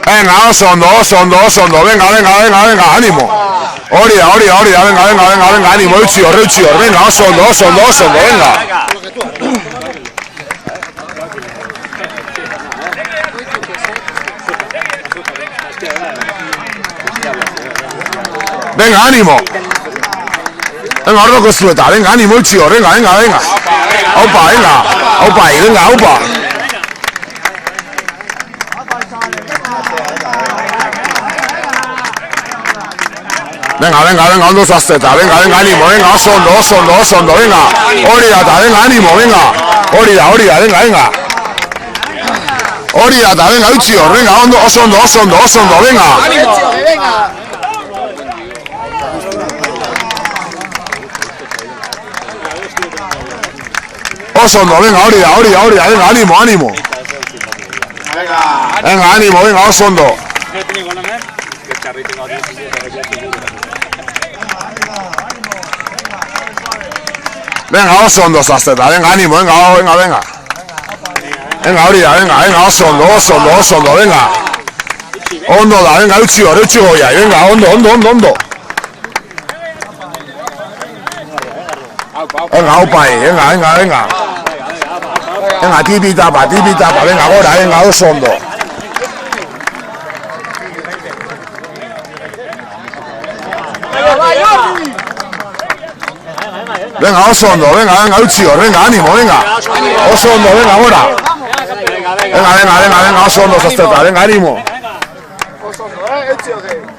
Venga, oso ondo, venga, ánimo. Hori da, venga, ánimo, eutsi hor, venga, oso ondo, venga. Venga, ánimo. Venga, ordoko zueta, venga, ánimo, eutsi hor, venga. Aupa, venga. Venga, ondo zazteta, venga, ánimo, venga, oso ondo, venga. Hori da, venga, ánimo, venga. Hori da, venga. Hori da, venga, eutsi hor, venga, oso ondo, venga. Oso ondo, venga, hori da, venga, ánimo. Venga, ánimo, venga, oso ondo. Venga, oso ondo zazteta, venga, ánimo, venga. Venga, hori da, venga, oso ondo, venga. Ondo da, venga, eutsi goia, venga, ondo. Venga, aupa, venga. Venga, tipitapa, venga, gora, venga, oso ondo. Venga, oso ondo, venga, eutsi hor, venga, ánimo, venga. Oso ondo, venga, gora. Venga, oso ondo zazteta, venga, ánimo. Oso ondo, eutsi hor.